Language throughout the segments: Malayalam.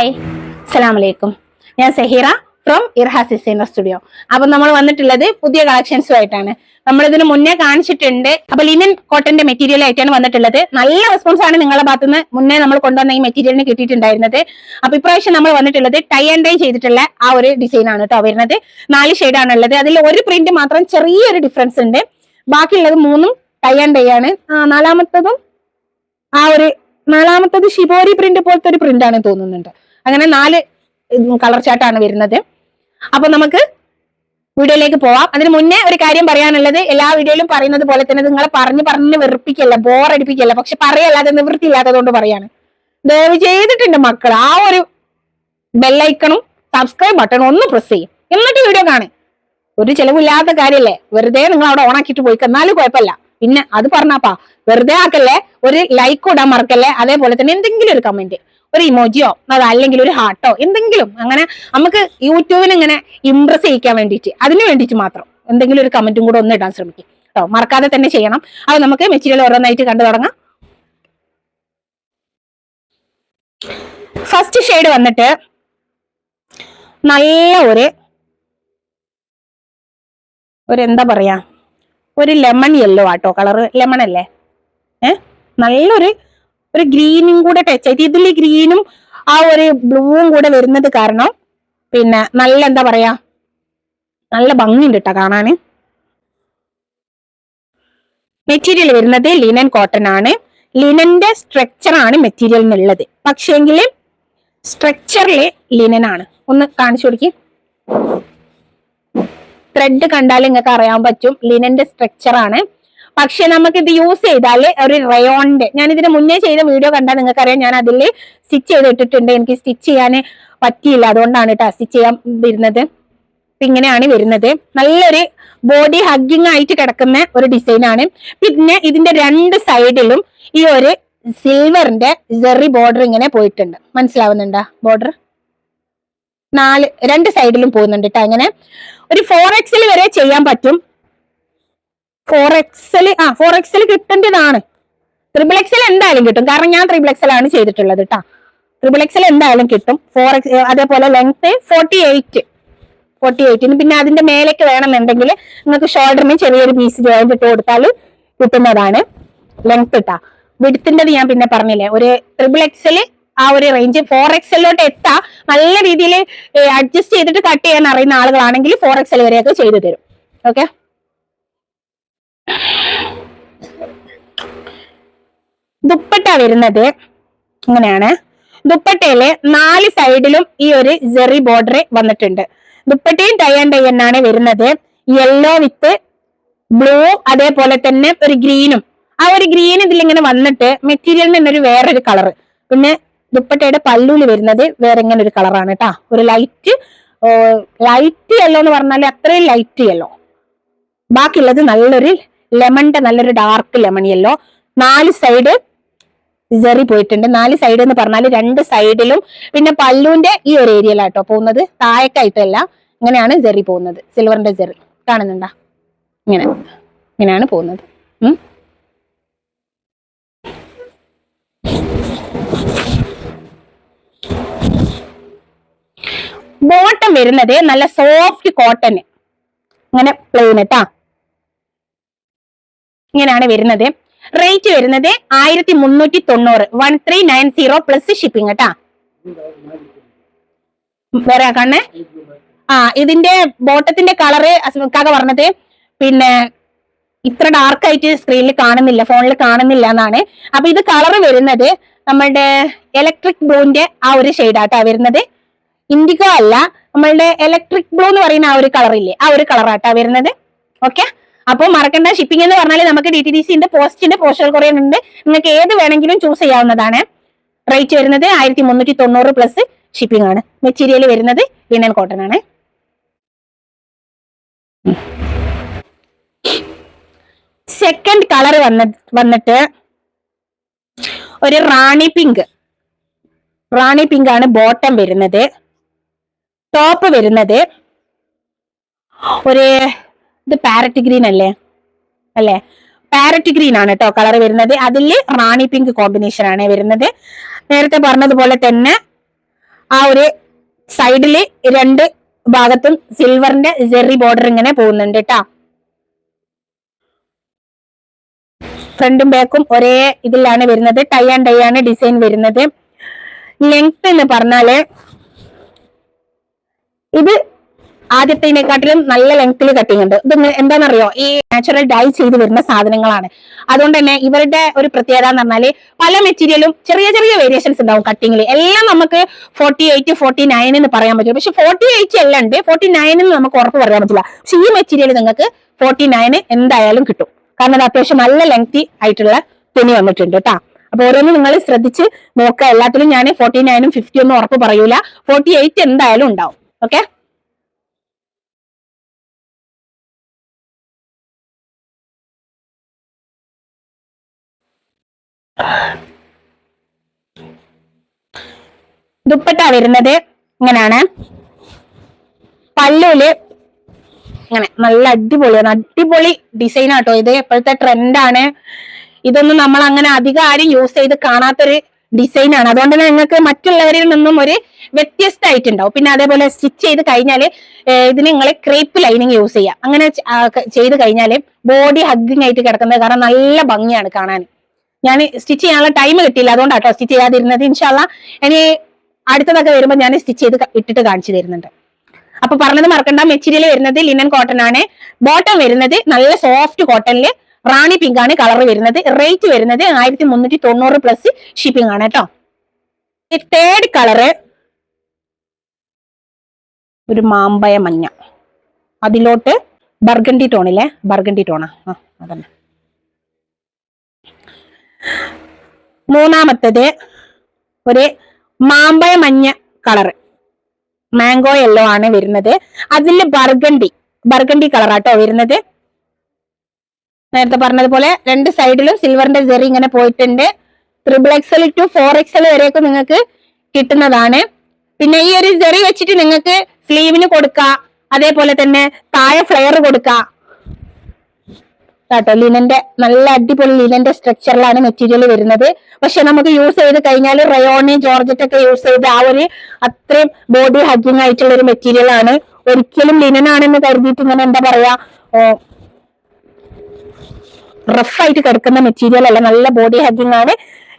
ഹായ്, അസ്സലാമു അലൈക്കും. ഞാൻ സഹീറ ഫ്രം ഇർഹാസ് ഡിസൈനർ സ്റ്റുഡിയോ. അപ്പൊ നമ്മൾ വന്നിട്ടുള്ളത് പുതിയ കളക്ഷൻസുമായിട്ടാണ്. നമ്മൾ ഇതിന് മുന്നേ കാണിച്ചിട്ടുണ്ട്. അപ്പൊ ലിനൻ കോട്ടന്റെ മെറ്റീരിയൽ ആയിട്ടാണ് വന്നിട്ടുള്ളത്. നല്ല റെസ്പോൺസ് ആണ് നിങ്ങളുടെ ഭാഗത്തുനിന്ന് മുന്നേ നമ്മൾ കൊണ്ടുവന്ന ഈ മെറ്റീരിയലിന് കിട്ടിയിട്ടുണ്ടായിരുന്നത്. അപ്പൊ ഇപ്രാവശ്യം നമ്മൾ വന്നിട്ടുള്ളത് ടൈ ആൻഡ് ഡൈ ചെയ്തിട്ടുള്ള ആ ഒരു ഡിസൈൻ ആണ് കേട്ടോ വരുന്നത്. 4 ഷെയ്ഡാണ് ഉള്ളത്. അതിൽ ഒരു പ്രിന്റ് മാത്രം ചെറിയൊരു ഡിഫറൻസ് ഉണ്ട്. ബാക്കിയുള്ളത് 3ഉം ടൈ ആൻഡ് ഡൈ ആണ്. നാലാമത്തത് ഷിബോരി പ്രിന്റ് പോലത്തെ ഒരു പ്രിന്റ് ആണ് തോന്നുന്നുണ്ട്. അങ്ങനെ 4 കളർ ചാർട്ടാണ് വരുന്നത്. അപ്പൊ നമുക്ക് വീഡിയോയിലേക്ക് പോവാം. അതിന് മുന്നേ ഒരു കാര്യം പറയാനുള്ളത്, എല്ലാ വീഡിയോയിലും പറയുന്നത് പോലെ തന്നെ നിങ്ങളെ പറഞ്ഞ് വെറുപ്പിക്കല്ല, ബോറടിപ്പിക്കല്ല. പക്ഷെ പറയല്ലാതെ നിവൃത്തിയില്ലാത്തതുകൊണ്ട് പറയാണ്. ദയവ് ചെയ്തിട്ടുണ്ട് മക്കൾ, ആ ഒരു ബെല്ലൈക്കണും സബ്സ്ക്രൈബ് ബട്ടണും ഒന്ന് പ്രസ് ചെയ്യും, എന്നിട്ട് വീഡിയോ കാണും. ഒരു ചെലവില്ലാത്ത കാര്യല്ലേ, വെറുതെ നിങ്ങൾ അവിടെ ഓണാക്കിയിട്ട് പോയി എന്നാലും കുഴപ്പമില്ല. പിന്നെ അത് പറഞ്ഞാപ്പാ വെറുതെ ആക്കല്ലേ, ഒരു ലൈക്ക് ഇടാൻ മറക്കല്ലേ. അതേപോലെ തന്നെ എന്തെങ്കിലും ഒരു കമന്റ്, ഒരു ഇമോജിയോ അതല്ലെങ്കിൽ ഒരു ഹാർട്ടോ എന്തെങ്കിലും, അങ്ങനെ നമുക്ക് യൂട്യൂബിന് ഇങ്ങനെ ഇംപ്രസ് ചെയ്യിക്കാൻ വേണ്ടിയിട്ട്, അതിന് വേണ്ടിയിട്ട് മാത്രം എന്തെങ്കിലും ഒരു കമന്റും കൂടെ ഒന്ന് ഇടാൻ ശ്രമിക്കും കേട്ടോ. മറക്കാതെ തന്നെ ചെയ്യണം. അത് നമുക്ക് മെറ്റീരിയൽ ഓരോന്നായിട്ട് കണ്ടു തുടങ്ങാം. ഫസ്റ്റ് ഷെയ്ഡ് വന്നിട്ട് നല്ല ഒരു എന്താ പറയാ, ഒരു ലെമൺ യെല്ലോ ആട്ടോ കളറ്. ലെമൺ അല്ലേ, നല്ലൊരു ഗ്രീനും കൂടെ ടച്ച് ആയിട്ട്, ഇതിൽ ഗ്രീനും ആ ഒരു ബ്ലൂവും കൂടെ വരുന്നത് കാരണം പിന്നെ നല്ല എന്താ പറയാ, നല്ല ഭംഗിയുണ്ട് കേട്ടോ കാണാന്. മെറ്റീരിയൽ വരുന്നത് ലിനൻ കോട്ടൺ ആണ്. ലിനന്റെ സ്ട്രക്ചർ ആണ് മെറ്റീരിയലിനുള്ളത്. പക്ഷേങ്കിൽ സ്ട്രക്ചറില് ലിനൻ ആണ്. ഒന്ന് കാണിച്ചു കൊടുക്കി. ത്രെഡ് കണ്ടാൽ നിങ്ങൾക്ക് അറിയാൻ പറ്റും ലിനന്റെ സ്ട്രക്ചർ ആണ്. പക്ഷെ നമുക്ക് ഇത് യൂസ് ചെയ്താൽ ഒരു റയോണിന്റെ, ഞാൻ ഇതിന് മുന്നേ ചെയ്ത വീഡിയോ കണ്ടാൽ നിങ്ങൾക്ക് അറിയാം, ഞാൻ അതിൽ സ്റ്റിച്ച് ചെയ്തിട്ടിട്ടുണ്ട്. എനിക്ക് സ്റ്റിച്ച് ചെയ്യാൻ പറ്റിയില്ല, അതുകൊണ്ടാണ് കേട്ടോ സ്റ്റിച്ച് ചെയ്യാൻ വരുന്നത്. അപ്പൊ ഇങ്ങനെയാണ് വരുന്നത്. നല്ലൊരു ബോഡി ഹഗ്ഗിങ് ആയിട്ട് കിടക്കുന്ന ഒരു ഡിസൈൻ ആണ്. പിന്നെ ഇതിന്റെ 2 സൈഡിലും ഈ ഒരു സിൽവറിന്റെ ജെറി ബോർഡർ ഇങ്ങനെ പോയിട്ടുണ്ട്. മനസ്സിലാവുന്നുണ്ടോ? ബോർഡർ 2 സൈഡിലും പോകുന്നുണ്ട് കേട്ടോ. അങ്ങനെ ഒരു 4XL വരെ ചെയ്യാൻ പറ്റും. 4XL കിട്ടേണ്ടതാണ്. 3XL എന്തായാലും കിട്ടും, കാരണം ഞാൻ 3XL ആണ് ചെയ്തിട്ടുള്ളത് കേട്ടോ. 3XL എന്തായാലും കിട്ടും. 4XL അതേപോലെ ലെങ്ത് 48. പിന്നെ അതിന്റെ മേലേക്ക് വേണമെന്നുണ്ടെങ്കിൽ നിങ്ങൾക്ക് ഷോൾഡറിന് ചെറിയൊരു പീസ് ജോയിന്റ് ഇട്ട് കൊടുത്താൽ കിട്ടുന്നതാണ് ലെങ്ത് ഇട്ടാ. വിഡ്ത്തിന്റെ ഞാൻ പിന്നെ പറഞ്ഞില്ലേ, ഒരു 3XL ആ ഒരു റേഞ്ച് 4XLോട്ട് എത്താ നല്ല രീതിയിൽ അഡ്ജസ്റ്റ് ചെയ്തിട്ട് കട്ട് ചെയ്യാൻ അറിയുന്ന ആളുകളാണെങ്കിൽ 4XL വരെയൊക്കെ ചെയ്തു തരും. ഓക്കെ, ദുപ്പട്ട വരുന്നത് ഇങ്ങനെയാണ്. ദുപ്പട്ടയില് 4 സൈഡിലും ഈ ഒരു ജെറി ബോർഡർ വന്നിട്ടുണ്ട്. ദുപ്പട്ടയും ടൈ ആൻഡ് ഡൈ എന്നാണ് വരുന്നത്. യെല്ലോ വിത്ത് ബ്ലൂ, അതേപോലെ തന്നെ ഒരു ഗ്രീനും. ആ ഒരു ഗ്രീൻ ഇതിലിങ്ങനെ വന്നിട്ട് മെറ്റീരിയലിന് തന്നെ ഒരു വേറൊരു കളറ്. പിന്നെ ദുപ്പട്ടയുടെ പല്ലൂല് വരുന്നത് വേറെ ഇങ്ങനെ ഒരു കളറാണ് കേട്ടാ. ഒരു ലൈറ്റ് യെല്ലോ എന്ന് പറഞ്ഞാൽ അത്രയും ലൈറ്റ് യെല്ലോ. ബാക്കിയുള്ളത് നല്ലൊരു നല്ലൊരു dark lemon yellow. 4 side Jerry പോയിട്ടുണ്ട്. 4 സൈഡ് എന്ന് പറഞ്ഞാൽ 2 സൈഡിലും. പിന്നെ പല്ലുവിന്റെ ഈ ഒരു ഏരിയയിലാട്ടോ പോകുന്നത്, താഴേക്കായിട്ടല്ല. ഇങ്ങനെയാണ് ജെറി പോകുന്നത്. സിൽവറിന്റെ ജെറി കാണുന്നുണ്ടാ, ഇങ്ങനെയാണ് പോകുന്നത്. ബോട്ടം വരുന്നത് നല്ല സോഫ്റ്റ് കോട്ടൺ, ഇങ്ങനെ പ്ലെയിൻ കേട്ടാ. ഇങ്ങനെയാണ് വരുന്നത്. റേറ്റ് വരുന്നത് 1390, 1390 പ്ലസ് ഷിപ്പിംഗ് കേട്ടാ. വേറെ കണ്ണേ, ഇതിന്റെ ബോട്ടത്തിന്റെ കളറ് അസ്മക്കാക പറഞ്ഞത് പിന്നെ ഇത്ര ഡാർക്ക് ആയിട്ട് സ്ക്രീനിൽ കാണുന്നില്ല, ഫോണിൽ കാണുന്നില്ല എന്നാണ്. അപ്പൊ ഇത് കളറ് വരുന്നത് നമ്മളുടെ ഇലക്ട്രിക് ബ്ലൂന്റെ ആ ഒരു ഷെയ്ഡാട്ടാ വരുന്നത്. ഇൻഡിഗോ അല്ല, നമ്മളുടെ ഇലക്ട്രിക് ബ്ലൂ എന്ന് പറയുന്ന ആ ഒരു കളറില്ലേ, ആ ഒരു കളറാട്ടാ വരുന്നത്. ഓക്കെ, അപ്പൊ മറക്കണ്ട. ഷിപ്പിംഗ് എന്ന് പറഞ്ഞാൽ നമുക്ക് DTDC ഉണ്ട്, പോസ്റ്റിന്റെ പോസ്റ്റൽ കൊറിയർ ഉണ്ട്. നിങ്ങൾക്ക് ഏത് വേണമെങ്കിലും ചൂസ് ചെയ്യാവുന്നതാണ്. റേറ്റ് വരുന്നത് 1390 പ്ലസ് ഷിപ്പിംഗ് ആണ്. മെറ്റീരിയൽ വരുന്നത് ലിനൻ കോട്ടൺ ആണ്. സെക്കൻഡ് കളർ വന്നിട്ട് ഒരു റാണി പിങ്ക് ആണ് ബോട്ടം വരുന്നത്. ടോപ്പ് വരുന്നത് ഇത് പാരറ്റ് ഗ്രീൻ അല്ലേ, പാരറ്റ് ഗ്രീൻ ആണ് കേട്ടോ കളർ വരുന്നത്. അതിൽ റാണി പിങ്ക് കോമ്പിനേഷൻ ആണ് വരുന്നത്. നേരത്തെ പറഞ്ഞതുപോലെ തന്നെ ആ ഒരു സൈഡില് രണ്ട് ഭാഗത്തും സിൽവറിന്റെ ജെറി ബോർഡർ ഇങ്ങനെ പോകുന്നുണ്ട് കേട്ടാ. ഫ്രണ്ടും ബാക്കും ഒരേ ഇതിലാണ് വരുന്നത്. ടൈ ആൻഡ് ഡൈ ആണ് ഡിസൈൻ വരുന്നത്. ലെങ്ത് എന്ന് പറഞ്ഞാല് ഇത് ആദ്യത്തേനെക്കാട്ടിലും നല്ല ലെങ്ത്തിൽ കട്ടിങ് ഉണ്ട്. ഇത് എന്താണെന്നറിയോ, ഈ നാച്ചുറൽ ഡൈ ചെയ്ത് വരുന്ന സാധനങ്ങളാണ്. അതുകൊണ്ട് തന്നെ ഇവരുടെ ഒരു പ്രത്യേകത എന്ന് പറഞ്ഞാല് പല മെറ്റീരിയലും ചെറിയ ചെറിയ വേരിയേഷൻസ് ഉണ്ടാവും കട്ടിങ്ങിൽ. എല്ലാം നമുക്ക് 48, 49 എന്ന് പറയാൻ പറ്റില്ല. പക്ഷെ 48 എല്ലാം ഉണ്ട്, 49 എന്ന് നമുക്ക് ഉറപ്പ് പറയാൻ പറ്റില്ല. പക്ഷെ ഈ മെറ്റീരിയൽ നിങ്ങൾക്ക് 49 എന്തായാലും കിട്ടും. കാരണം അത് അത്യാവശ്യം നല്ല ലെങ്തി ആയിട്ടുള്ള തുണി വന്നിട്ടുണ്ട് കേട്ടാ. അപ്പൊ ഓരോന്നും നിങ്ങൾ ശ്രദ്ധിച്ച് നോക്കുക. എല്ലാത്തിലും ഞാൻ 49ഉം 50 ഒന്നും ഉറപ്പ് പറയൂല. 48 എന്തായാലും ഉണ്ടാവും. ഓക്കെ, ദുപ്പട്ട വരുന്നത് ഇങ്ങനെയാണ്. പല്ലുവില് ഇങ്ങനെ നല്ല അടിപൊളിയാണ്, അടിപൊളി ഡിസൈൻ ആട്ടോ. ഇത് ഇപ്പോഴത്തെ ട്രെൻഡാണ്. ഇതൊന്നും നമ്മൾ അങ്ങനെ അധികം ആരും യൂസ് ചെയ്ത് കാണാത്തൊരു ഡിസൈൻ ആണ്. അതുകൊണ്ട് തന്നെ നിങ്ങൾക്ക് മറ്റുള്ളവരിൽ നിന്നും ഒരു വ്യത്യസ്തമായിട്ടുണ്ടാവും. പിന്നെ അതേപോലെ സ്റ്റിച്ച് ചെയ്ത് കഴിഞ്ഞാൽ ഇതിന് നിങ്ങൾ ക്രേപ്പ് ലൈനിങ് യൂസ് ചെയ്യാം. അങ്ങനെ ചെയ്ത് കഴിഞ്ഞാൽ ബോഡി ഹഗ്ഗിങ് ആയിട്ട് കിടക്കുന്നത് കാരണം നല്ല ഭംഗിയാണ് കാണാൻ. ഞാൻ സ്റ്റിച്ച് ചെയ്യാനുള്ള ടൈം കിട്ടിയില്ല, അതുകൊണ്ടാട്ടോ സ്റ്റിച്ച് ചെയ്യാതിരുന്നത്. ഇൻഷാല്ലാ ഇനി അടുത്തതൊക്കെ വരുമ്പോൾ ഞാൻ സ്റ്റിച്ച് ചെയ്ത് ഇട്ടിട്ട് കാണിച്ചു തരുന്നുണ്ട്. അപ്പൊ പറഞ്ഞത് മറക്കണ്ട. മെറ്റീരിയൽ വരുന്നത് ലിനൻ കോട്ടൺ ആണ്. ബോട്ടം വരുന്നത് നല്ല സോഫ്റ്റ് കോട്ടണില് റാണി പിങ്ക് ആണ് കളർ വരുന്നത്. റേറ്റ് വരുന്നത് 1390 പ്ലസ് ഷിപ്പിംഗ് ആണ് കേട്ടോ. തേർഡ് കളറ് ഒരു മാമ്പയ മഞ്ഞ, അതിലോട്ട് ബർഗണ്ടി ടോണിലെ ബർഗണ്ടി ടോണാ അതന്നെ. മൂന്നാമത്തേത് ഒരു മാമ്പയ മഞ്ഞ കളറ്, മാംഗോ യെല്ലോ ആണ് വരുന്നത്. അതില് ബർഗണ്ടി കളറാട്ടോ വരുന്നത്. നേരത്തെ പറഞ്ഞതുപോലെ രണ്ട് സൈഡിലും സിൽവറിന്റെ ജെറി ഇങ്ങനെ പോയിട്ടുണ്ട്. 3XL to 4XL വരെയൊക്കെ നിങ്ങൾക്ക് കിട്ടുന്നതാണ്. പിന്നെ ഈ ഒരു ജെറി വെച്ചിട്ട് നിങ്ങൾക്ക് സ്ലീവിന് കൊടുക്കാം, അതേപോലെ തന്നെ താഴെ ഫ്ലെയർ കൊടുക്കാം കേട്ടോ. ലിനന്റെ നല്ല അടിപൊളി ലിനന്റെ സ്ട്രക്ചറിലാണ് മെറ്റീരിയൽ വരുന്നത്. പക്ഷെ നമുക്ക് യൂസ് ചെയ്ത് കഴിഞ്ഞാൽ റയോണ്, ജോർജറ്റ് ഒക്കെ യൂസ് ചെയ്ത് ആ ഒരു അത്രയും ബോഡി ഹഗ്ഗിങ് ആയിട്ടുള്ള ഒരു മെറ്റീരിയൽ ആണ്. ഒരിക്കലും ലിനൻ ആണെന്ന് കരുതിയിട്ട് ഇങ്ങനെ എന്താ പറയാ റഫായിട്ട് കിടക്കുന്ന മെറ്റീരിയൽ അല്ല, നല്ല ബോഡി ഹഗ്ഗിങ് ആണ്.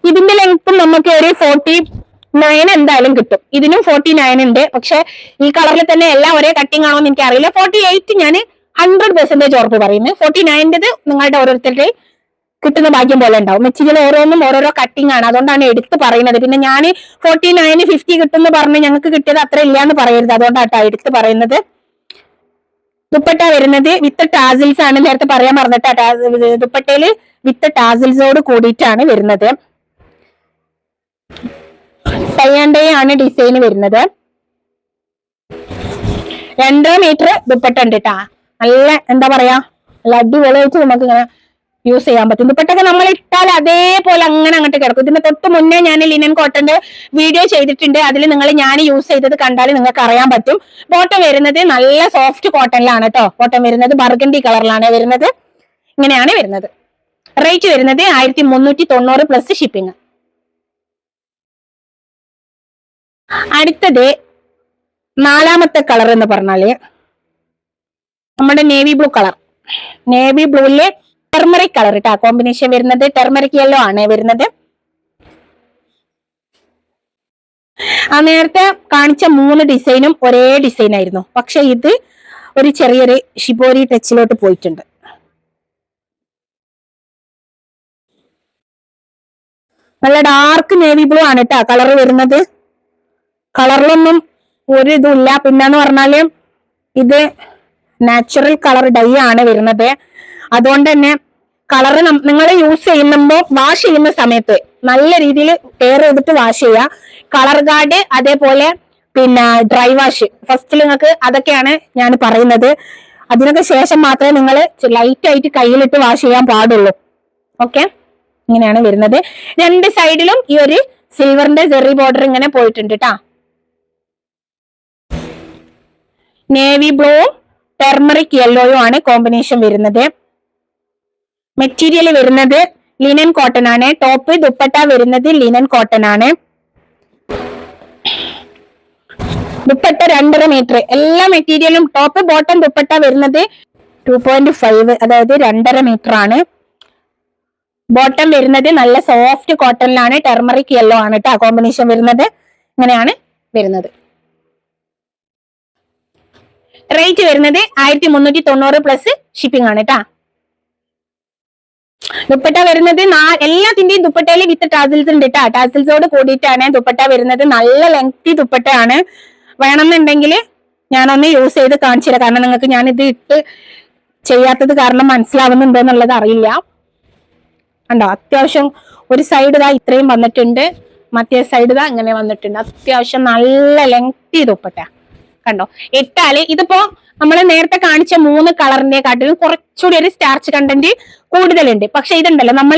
ഇതിന്റെ ലെങ്ത്തും നമുക്ക് ഒരു 49 എന്തായാലും കിട്ടും. ഇതിനും 49 ഉണ്ട്. പക്ഷെ ഈ കളറിൽ തന്നെ എല്ലാം ഒരേ കട്ടിങ് ആണോ എന്ന് എനിക്ക് അറിയില്ല. 48 ഞാൻ 100% ഉറപ്പ് പറയുന്നത്. 49 നിങ്ങളുടെ ഓരോരുത്തരുടെ കിട്ടുന്ന ഭാഗ്യം പോലെ ഉണ്ടാവും. മെറ്റീരിയൽ ഓരോന്നും ഓരോരോ കട്ടിങ് ആണ്, അതുകൊണ്ടാണ് എടുത്ത് പറയുന്നത്. പിന്നെ ഞാൻ 49, 50 കിട്ടുമെന്ന് പറഞ്ഞ് ഞങ്ങൾക്ക് കിട്ടിയത് അത്ര ഇല്ലാന്ന് പറയരുത്, അതുകൊണ്ടാട്ടോ എടുത്ത് പറയുന്നത്. ദുപ്പട്ട വരുന്നത് വിത്ത് ടാസിൽസ് ആണ്. നേരത്തെ പറയാൻ പറഞ്ഞിട്ട് ദുപ്പട്ടയില് വിത്ത് ടാസിൽസോട് കൂടിയിട്ടാണ് വരുന്നത്. ടൈ ആൻഡ് ഡൈ ആണ് ഡിസൈൻ വരുന്നത്. 2 മീറ്റർ ദുപ്പട്ട ഉണ്ട് കേട്ടാ. നല്ല എന്താ പറയാ നല്ല അടിപൊളിയായിട്ട് നമുക്ക് ഇങ്ങനെ യൂസ് ചെയ്യാൻ പറ്റും. ദുപ്പട്ടൊക്കെ നമ്മൾ ഇട്ടാൽ അതേപോലെ അങ്ങനെ അങ്ങോട്ട് കിടക്കും. ഇതിന് തൊട്ട് മുന്നേ ഞാൻ ലിനൻ കോട്ടന്റെ വീഡിയോ ചെയ്തിട്ടുണ്ട്. അതിൽ നിങ്ങൾ ഞാൻ യൂസ് ചെയ്തത് കണ്ടാൽ നിങ്ങൾക്ക് അറിയാൻ പറ്റും. ബോട്ടം വരുന്നത് നല്ല സോഫ്റ്റ് കോട്ടണിലാണ് കേട്ടോ. ബോട്ടം വരുന്നത് ബർഗണ്ടി കളറിലാണ് വരുന്നത്. ഇങ്ങനെയാണ് വരുന്നത്. റേറ്റ് വരുന്നത് 1390 പ്ലസ് ഷിപ്പിംഗ്. അടുത്തത് നാലാമത്തെ കളർ എന്ന് പറഞ്ഞാല് നമ്മുടെ നേവി ബ്ലൂ കളർ. നേവി ബ്ലൂവില് ടെർമറിക് കളർ കേട്ടോ. കോമ്പിനേഷൻ വരുന്നത് ടെർമറിക് യെല്ലോ ആണ് വരുന്നത്. ആ നേരത്തെ കാണിച്ച 3 ഡിസൈനും ഒരേ ഡിസൈൻ ആയിരുന്നു. പക്ഷെ ഇത് ഒരു ചെറിയൊരു ഷിബോരി ടച്ചിലോട്ട് പോയിട്ടുണ്ട്. നല്ല ഡാർക്ക് നേവി ബ്ലൂ ആണ് കേട്ടോ കളർ വരുന്നത്. കളറിലൊന്നും ഒരു ഇതുമില്ല. പിന്നെന്ന് പറഞ്ഞാല് ഇത് നാച്ചുറൽ കളർ ഡൈ ആണ് വരുന്നത്. അതുകൊണ്ട് തന്നെ കളറ് നിങ്ങൾ യൂസ് ചെയ്യുമ്പോൾ വാഷ് ചെയ്യുന്ന സമയത്ത് നല്ല രീതിയിൽ കെയർ ചെയ്തിട്ട് വാഷ് ചെയ്യുക. കളർ ഗാർഡ് അതേപോലെ പിന്നെ ഡ്രൈ വാഷ് ഫസ്റ്റിൽ നിങ്ങൾക്ക് അതൊക്കെയാണ് ഞാൻ പറയുന്നത്. അതിനൊക്കെ ശേഷം മാത്രമേ നിങ്ങൾ ലൈറ്റ് ആയിട്ട് കയ്യിലിട്ട് വാഷ് ചെയ്യാൻ പാടുള്ളൂ. ഓക്കെ, ഇങ്ങനെയാണ് വരുന്നത്. 2 സൈഡിലും ഈ ഒരു സിൽവറിന്റെ ജെറി ബോർഡർ ഇങ്ങനെ പോയിട്ടുണ്ട് കേട്ടാ. നേവി ബ്ലൂവും ടെർമറിക് യെല്ലോയും ആണ് കോമ്പിനേഷൻ വരുന്നത്. മെറ്റീരിയൽ വരുന്നത് ലിനൻ കോട്ടൺ ആണ്. ടോപ്പ് ദുപ്പട്ട വരുന്നത് ലിനൻ കോട്ടൺ ആണ്. ദുപ്പട്ട 2.5 മീറ്റർ, എല്ലാ മെറ്റീരിയലും ടോപ്പ് ബോട്ടം ദുപ്പട്ട വരുന്നത് 2.5, അതായത് 2.5 മീറ്റർ ആണ്. ബോട്ടം വരുന്നത് നല്ല സോഫ്റ്റ് കോട്ടണിലാണ്, ടെർമറിക് യെല്ലോ ആണ് കേട്ടോ കോമ്പിനേഷൻ വരുന്നത്. ഇങ്ങനെയാണ് വരുന്നത്. റേറ്റ് വരുന്നത് 1390 പ്ലസ് ഷിപ്പിംഗ് ആണ് കേട്ടാ. ദുപ്പട്ട വരുന്നത് എല്ലാത്തിന്റെയും ദുപ്പട്ടയില് വിത്ത് ടാസിൽസ് ഉണ്ട് കേട്ടാ. ടാസിൽസോട് കൂടിയിട്ടാണ് ദുപ്പട്ട വരുന്നത്. നല്ല ലെങ്തി ദുപ്പട്ടയാണ്. വേണമെന്നുണ്ടെങ്കിൽ ഞാനൊന്ന് യൂസ് ചെയ്ത് കാണിച്ചു തരാം. കാരണം നിങ്ങൾക്ക് ഞാനിത് ഇട്ട് ചെയ്യാത്തത് കാരണം മനസ്സിലാവുന്നുണ്ടോ എന്നുള്ളത് അറിയില്ല. കണ്ടോ, അത്യാവശ്യം ഒരു സൈഡ് ഇതാ ഇത്രയും വന്നിട്ടുണ്ട്, മറ്റേ സൈഡ് ഇതാ ഇങ്ങനെ വന്നിട്ടുണ്ട്. അത്യാവശ്യം നല്ല ലെങ്തി ദുപ്പട്ട കണ്ടോ. ഇട്ടാല് ഇതിപ്പോ നമ്മൾ നേരത്തെ കാണിച്ച 3 കളറിന്റെ കാട്ടിലും കുറച്ചുകൂടി ഒരു സ്റ്റാർച്ച് കണ്ടന്റ് കൂടുതലുണ്ട്. പക്ഷെ ഇതുണ്ടല്ലോ, നമ്മൾ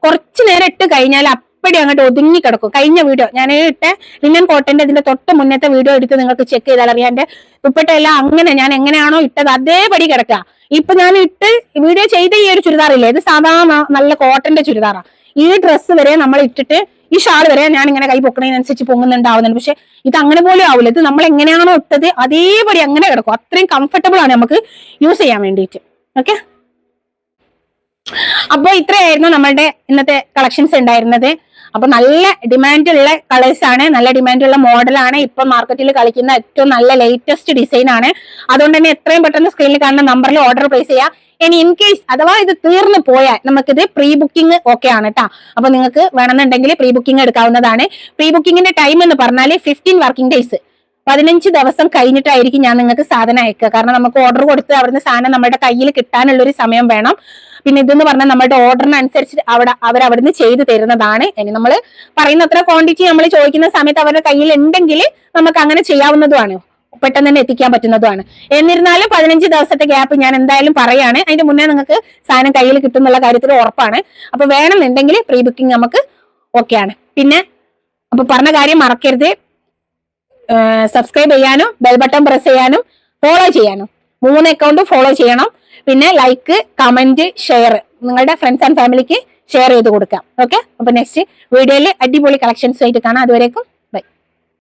കുറച്ചു നേരം ഇട്ട് കഴിഞ്ഞാൽ അപ്പടി അങ്ങോട്ട് ഒതുങ്ങി കിടക്കും. കഴിഞ്ഞ വീഡിയോ ഞാൻ ഇട്ട ലിനൻ കോട്ടന്റെ ഇതിന്റെ തൊട്ട് മുന്നത്തെ വീഡിയോ എടുത്ത് നിങ്ങൾക്ക് ചെക്ക് ചെയ്താൽ അറിയാം. എന്റെ ദുപ്പട്ടയെല്ലാം അങ്ങനെ ഞാൻ എങ്ങനെയാണോ ഇട്ടത് അതേപടി കിടക്കുക. ഇപ്പൊ ഞാൻ ഇട്ട് വീഡിയോ ചെയ്ത ഈ ഒരു ചുരിദാറില്ലേ, ഇത് സാധാരണ നല്ല കോട്ടന്റെ ചുരിദാറാണ്. ഈ ഡ്രസ്സ് വരെ നമ്മൾ ഇട്ടിട്ട് ഈ ഷാൾ വരെ ഞാൻ ഇങ്ങനെ കൈ പൊക്കണതിനനുസരിച്ച് പൊങ്ങുന്നുണ്ടാവുന്നുണ്ട്. പക്ഷെ ഇത് അങ്ങനെ പോലും ആവില്ല. ഇത് നമ്മൾ എങ്ങനെയാണോ ഇട്ടത് അതേപടി അങ്ങനെ കിടക്കും. അത്രയും കംഫർട്ടബിൾ ആണ് നമുക്ക് യൂസ് ചെയ്യാൻ വേണ്ടിയിട്ട്. ഓക്കെ, അപ്പൊ ഇത്രയായിരുന്നു നമ്മളുടെ ഇന്നത്തെ കളക്ഷൻസ് ഉണ്ടായിരുന്നത്. അപ്പൊ നല്ല ഡിമാൻഡുള്ള കളേഴ്സ് ആണ്, നല്ല ഡിമാൻഡുള്ള മോഡലാണ്. ഇപ്പൊ മാർക്കറ്റിൽ കളിക്കുന്ന ഏറ്റവും നല്ല ലേറ്റസ്റ്റ് ഡിസൈൻ ആണ്. അതുകൊണ്ട് തന്നെ എത്രയും പെട്ടെന്ന് സ്ക്രീനിൽ കാണുന്ന നമ്പറിൽ ഓർഡർ പ്ലേസ് ചെയ്യാം. ഇനി ഇൻ കേസ് അഥവാ ഇത് തീർന്നു പോയാൽ നമുക്കിത് പ്രീ ബുക്കിംഗ് ഓക്കെ ആണ് കേട്ടോ. അപ്പൊ നിങ്ങൾക്ക് വേണമെന്നുണ്ടെങ്കിൽ പ്രീ ബുക്കിംഗ് എടുക്കാവുന്നതാണ്. പ്രീ ബുക്കിംഗിന്റെ ടൈം എന്ന് പറഞ്ഞാൽ 15 വർക്കിംഗ് ഡേയ്സ്, 15 ദിവസം കഴിഞ്ഞിട്ടായിരിക്കും ഞാൻ നിങ്ങൾക്ക് സാധനം അയക്കുക. കാരണം നമുക്ക് ഓർഡർ കൊടുത്ത് അവിടുന്ന് സാധനം നമ്മുടെ കയ്യിൽ കിട്ടാനുള്ള ഒരു സമയം വേണം. പിന്നെ ഇതെന്ന് പറഞ്ഞാൽ നമ്മുടെ ഓർഡറിനനുസരിച്ച് അവരവിടുന്ന് ചെയ്തു തരുന്നതാണ്. ഇനി നമ്മൾ പറയുന്ന അത്ര ക്വാണ്ടിറ്റി നമ്മൾ ചോദിക്കുന്ന സമയത്ത് അവരുടെ കയ്യിൽ ഉണ്ടെങ്കിൽ നമുക്ക് അങ്ങനെ ചെയ്യാവുന്നതുമാണ്, പെട്ടെന്ന് തന്നെ എത്തിക്കാൻ പറ്റുന്നതുമാണ്. എന്നിരുന്നാലും 15 ദിവസത്തെ ഗ്യാപ്പ് ഞാൻ എന്തായാലും പറയാണ്. അതിന്റെ മുന്നേ നിങ്ങൾക്ക് സാധനം കയ്യിൽ കിട്ടുന്നുള്ള കാര്യത്തിൽ ഉറപ്പാണ്. അപ്പൊ വേണമെന്നുണ്ടെങ്കിൽ പ്രീ ബുക്കിംഗ് നമുക്ക് ഓക്കെ ആണ്. പിന്നെ അപ്പൊ പറഞ്ഞ കാര്യം മറക്കരുത്, സബ്സ്ക്രൈബ് ചെയ്യാനും ബെൽ ബട്ടൺ പ്രസ് ചെയ്യാനും ഫോളോ ചെയ്യാനും 3 അക്കൗണ്ടും ഫോളോ ചെയ്യണം. പിന്നെ ലൈക്ക്, കമന്റ്, ഷെയർ നിങ്ങളുടെ ഫ്രണ്ട്സ് ആൻഡ് ഫാമിലിക്ക് ഷെയർ ചെയ്ത് കൊടുക്കാം. ഓക്കെ, അപ്പൊ നെക്സ്റ്റ് വീഡിയോയിൽ അടിപൊളി കളക്ഷൻസ് ആയിട്ട് കാണാം. അതുവരേക്കും